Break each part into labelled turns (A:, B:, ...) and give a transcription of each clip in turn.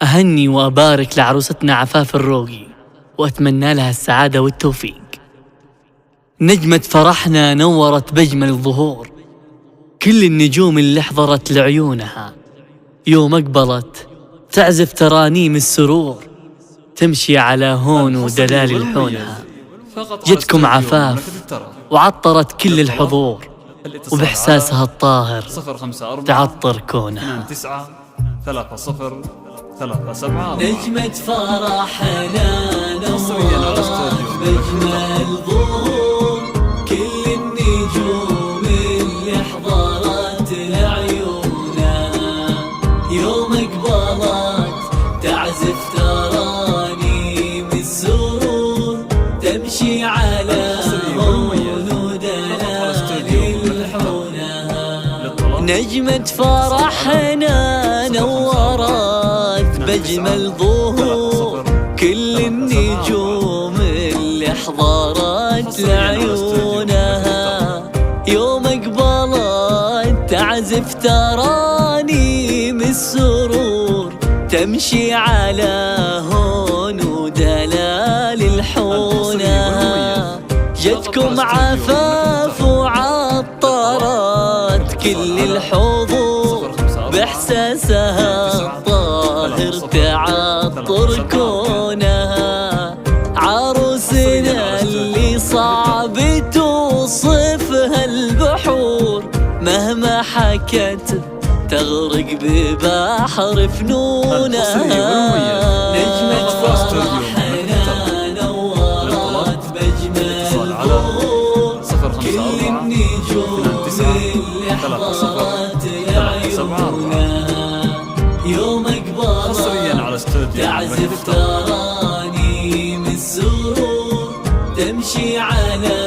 A: أهني وأبارك لعروستنا عفاف الروقي، وأتمنى لها السعادة والتوفيق. نجمة فرحنا نورت بأجمل الظهور، كل النجوم اللي حضرت لعيونها يوم أقبلت تعزف ترانيم السرور، تمشي على هون ودلال الحونها. جتكم عفاف وعطرت كل الحضور، وبإحساسها الطاهر تعطر كونها.
B: 93037.
A: نجمة فرحنا نورت بأجمل ظهور، كل النجوم اللي حضرت لعيونها يوم اقبلت تعزف ترانيم السرور، تمشي على هون ودلال الحونها. نجمة فرحنا نورت بأجمل ظهور، كل النجوم اللي حضرت لعيونها يوم اقبلت تعزف ترانيم السرور، تمشي على هون ودلال الحونها. جتكم عفاف وعطرت كل الحضور، بإحساسها الطاهر تعطر كونها. عروسنا اللي صعب توصفها البحور، مهما حكت تغرق ببحر فنونها. نجمة فرحنا نورت بأجمل ظهور، كل النجوم اللي حضرت لعيونها يوم اقبلت تعزف ترانيم السرور، تمشي على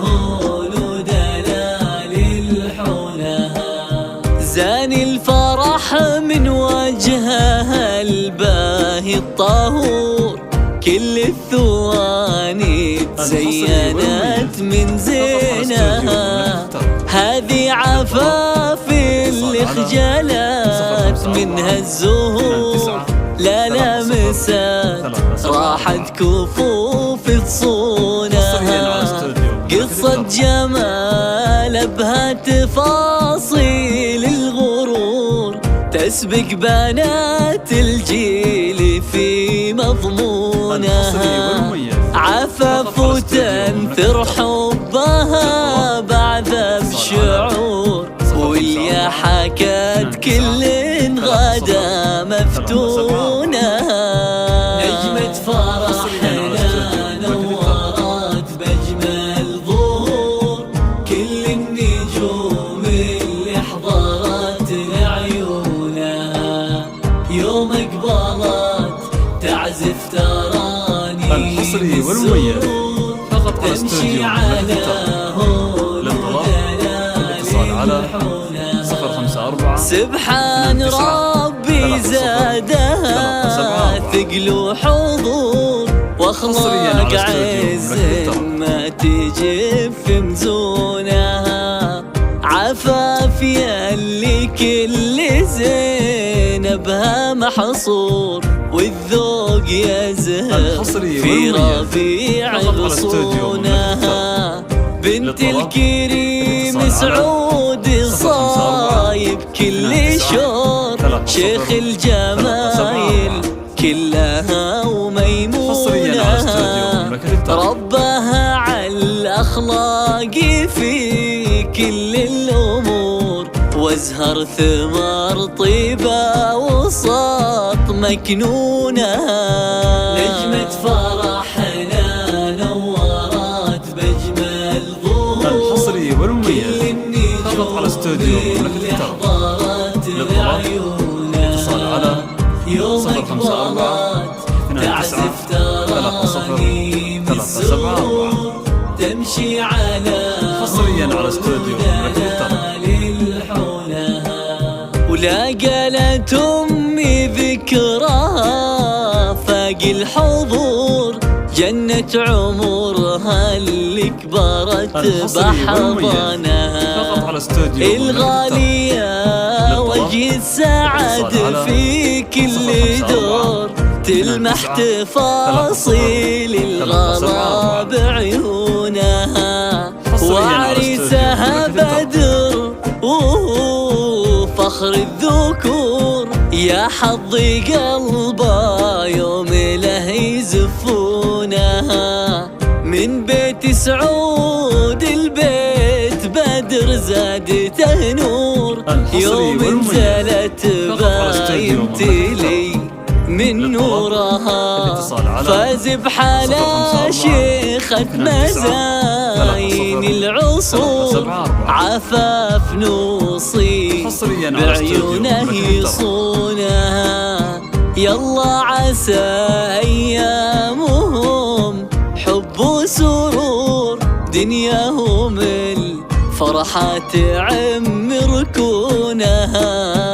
A: هون ودلال الحونها. زاني الفرح من وجهها الباهي الطهور، كل الثواني تزينت من زينها. هذه عفاف اللي خجلت منها الزهور، لا لمست راحت كفوف تصونها. قصة جمال بها تفاصيل الغرور، تسبق بنات الجيل في مضمونها. عفاف وتنثر حبها بعذاب شعور، واللي حكت كل غدا مفتونها. نجمة فرحنا نورت بأجمل ظهور، كل النجوم اللي حضرت لعيونها يوم اقبلت تعزف ترانيم السرور، تمشي على هون ودلال الحونها. سبحان ربي زادها ثقل وحضور، واخلاق عز ما تجف مزونها. عفاف ياللي كل زين بها محصور، والذوق يزهر في ربيع غصونها. بنت الكريم سعود صايب كل شور، شيخ الجمايل كلها وميمونها. ربها على الأخلاق في كل الأمور، وازهر ثمار طيبة وسط مكنونها. نجمة فرحنا نورت بأجمل ظهور،
B: الحصري والمميز فقط على استوديو
A: اللي حضرت لعيونها
B: اتصال على
A: يوم اقبلت تعزف ترانيم السرور، تمشي على
B: حصريا على استوديو
A: الحونها. ولا قالت أمي ذكرها فاق الحضور، جنة عمرها اللي كبرت بحضنها. الغالية وجه السعد في كل دور، تلمح تفاصيل الغلا بعيونها، وعريسها بدر وفخر الذكور، يا حظ قلبا يوم له يزفونها. من بيت سعود البيت بدر زادته نور، يوم انزلت باين تلي من نورها، فاز بحلا شيخة مزاين العصور، عفاف نوصي بعيونه يصونها. يلا عسى أيامهم حب وسرور، دنياهم الفرحة تعمر كونها.